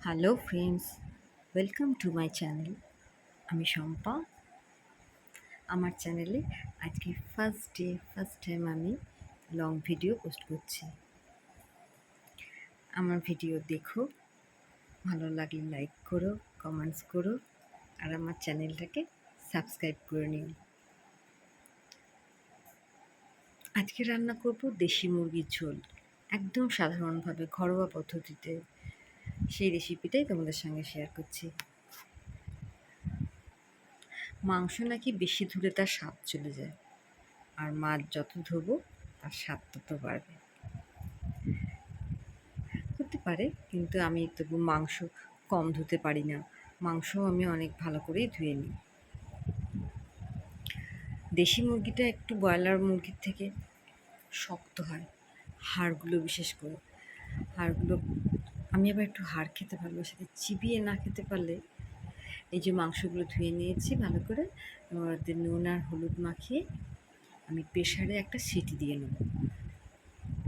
Hello friends, welcome to my channel. আমি শম্পা। আমার চ্যানেলে আজকে ফার্স্ট টাইম আমি লং ভিডিও পোস্ট করছি। আমার ভিডিও দেখো, ভালো লাগলে লাইক করো, কমেন্টস করো, আর আমার চ্যানেলটাকে সাবস্ক্রাইব করে নিও। আজকে রান্না করব দেশি মুরগির ঝোল, একদম সাধারণভাবে ঘরোয়া পদ্ধতিতে। সেই রেসিপিটাই তোমাদের সঙ্গে শেয়ার করছি। মাংস নাকি বেশি ধুলে তার স্বাদ চলে যায়, আর মাছ যত ধোবো তার স্বাদ তত বাড়বে। হতে পারে, কিন্তু আমি তবু মাংস কম ধুতে পারি না। মাংসও আমি অনেক ভালো করেই ধুয়ে নিই। দেশি মুরগিটা একটু ব্রয়লার মুরগির থেকে শক্ত হয়, হাড়গুলো বিশেষ করে। হাড়গুলো আমি আবার একটু হাড় খেতে ভালোবাসি, চিবিয়ে না খেতে পারলে। এই যে মাংসগুলো ধুয়ে নিয়েছি ভালো করে, ওতে নুন আর হলুদ মাখিয়ে আমি প্রেশারে একটা সিটি দিয়ে নেব।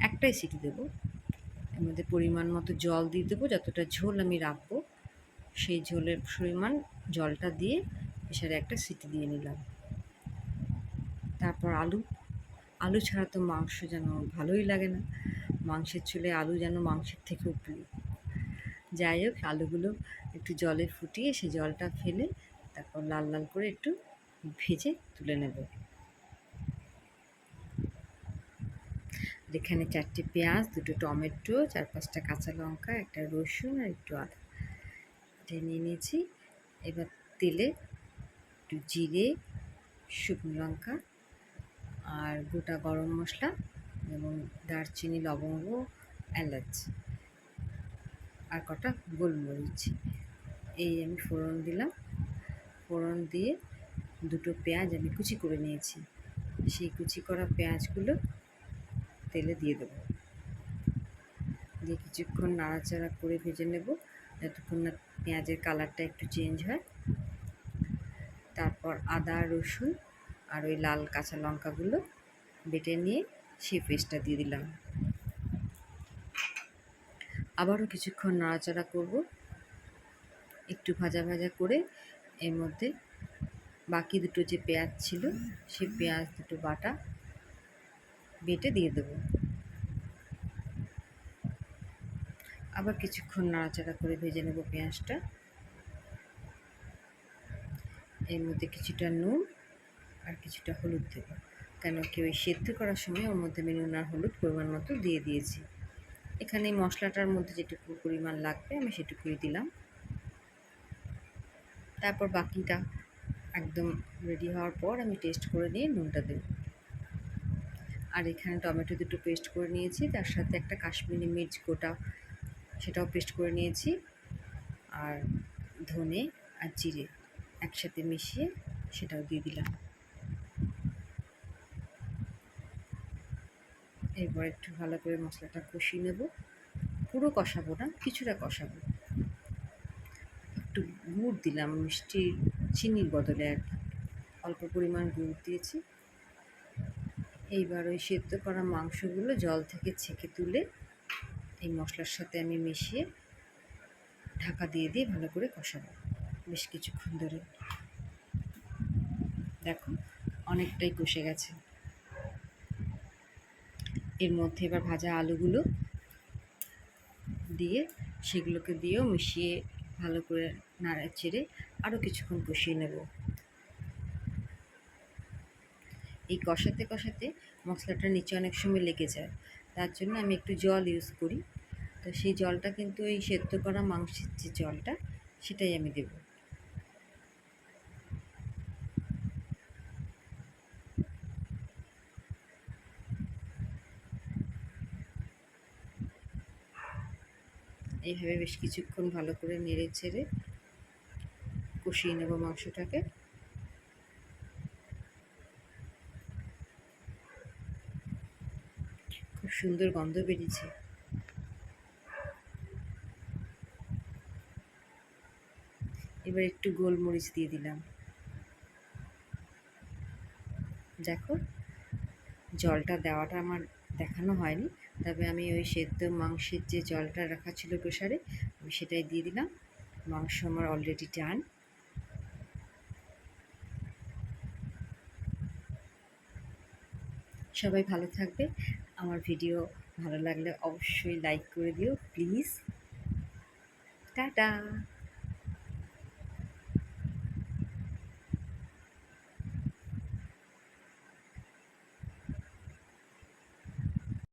একটাই সিটি দেবো। এর মধ্যে পরিমাণ মতো জল দিয়ে দেবো, যতটা ঝোল আমি রাখবো সেই ঝোলের পরিমাণ জলটা দিয়ে প্রেশারে একটা সিটি দিয়ে নিলাম। তারপর আলু ছাড়া তো মাংস যেন ভালোই লাগে না। মাংসের ঝোলে আলু যেন মাংসের থেকেও প্রিয়। যাই হোক, আলুগুলো একটু জলে ফুটিয়ে সেই জলটা ফেলে তারপর লাল লাল করে একটু ভেজে তুলে নেব। এখানে 4টে পেঁয়াজ, 2টো টমেটো, 4-5টা কাঁচা লঙ্কা, একটা রসুন আর একটু আদা এটা নিয়ে নিয়েছি। এবার তেলে একটু জিরে, শুকনো লঙ্কা আর গোটা গরম মশলা এবং দারচিনি, লবঙ্গ, এলাচ আর কটা গোলমরিচ এই আমি ফোড়ন দিলাম। ফোড়ন দিয়ে 2টো পেঁয়াজ আমি কুচি করে নিয়েছি, সেই কুচি করা পেঁয়াজগুলো তেলে দিয়ে দেবো। দিয়ে কিছুক্ষণ নাড়াচাড়া করে ভেজে নেব, যতক্ষণ না পেঁয়াজের কালারটা একটু চেঞ্জ হয়। তারপর আদা, রসুন আর ওই লাল কাঁচা লঙ্কাগুলো বেটে নিয়ে সেই পেস্টটা দিয়ে দিলাম। আবারও কিছুক্ষণ নাড়াচাড়া করব, একটু ভাজা ভাজা করে এর মধ্যে বাকি 2টো যে পেঁয়াজ ছিল সেই পেঁয়াজ 2টো বাটা বেটে দিয়ে দেবো। আবার কিছুক্ষণ নাড়াচাড়া করে ভেজে নেব পেঁয়াজটা। এর মধ্যে কিছুটা নুন আর কিছুটা হলুদ দেব, কেন কি ওই সেদ্ধ করার সময় ওর মধ্যে আমি নুন আর হলুদ পরিমাণ মতো দিয়ে দিয়েছি। এখানে এই মশলাটার মধ্যে যেটুকু পরিমাণ লাগবে আমি সেটুকুই দিলাম। তারপর বাকিটা একদম রেডি হওয়ার পর আমি টেস্ট করে নিয়ে নুনটা দেব। আর এখানে টমেটো 2টো পেস্ট করে নিয়েছি, তার সাথে একটা কাশ্মীরি মির্চ গোটা সেটাও পেস্ট করে নিয়েছি, আর ধনে আর জিরে একসাথে মিশিয়ে সেটাও দিয়ে দিলাম। এরপর একটু ভালো করে মশলাটা কষিয়ে নেব, পুরো কষাবো না, কিছুটা কষাবো। একটু গুড় দিলাম, মিষ্টি চিনির বদলে আর কি, অল্প পরিমাণ গুড় দিয়েছি। এইবার ওই সেদ্ধ করা মাংসগুলো জল থেকে ছেঁকে তুলে এই মশলার সাথে আমি মিশিয়ে ঢাকা দিয়ে দিয়ে ভালো করে কষাবো বেশ কিছুক্ষণ ধরে। দেখো অনেকটাই কষে গেছে। এর মধ্যে এবার ভাজা আলুগুলো দিয়ে সেগুলোকে দিয়েও মিশিয়ে ভালো করে নাড়া চেড়ে আরও কিছুক্ষণ কষিয়ে নেব। এই কষাতে কষাতে মশলাটা নিচে অনেক সময় লেগে যায়, তার জন্য আমি একটু জল ইউজ করি। তো সেই জলটা কিন্তু এই সেদ্ধ করা মাংসের যে জলটা সেটাই আমি দেব। এইভাবে বেশ কিছুক্ষণ ভালো করে নেড়ে চেড়ে কষিয়ে নেব মাংসটাকে। খুব সুন্দর গন্ধ বেরিয়েছে। এবার একটু গোলমরিচ দিয়ে দিলাম। দেখো জলটা দেওয়াটা আমার দেখানো হয়নি, তবে আমি ওই সেদ্ধ মাংসের যে জলটা রাখা ছিল প্রেসারে, আমি সেটাই দিয়ে দিলাম। মাংস আমার অলরেডি ডান। সবাই ভালো থাকবে। আমার ভিডিও ভালো লাগলে অবশ্যই লাইক করে দিও প্লিজ। টাটা।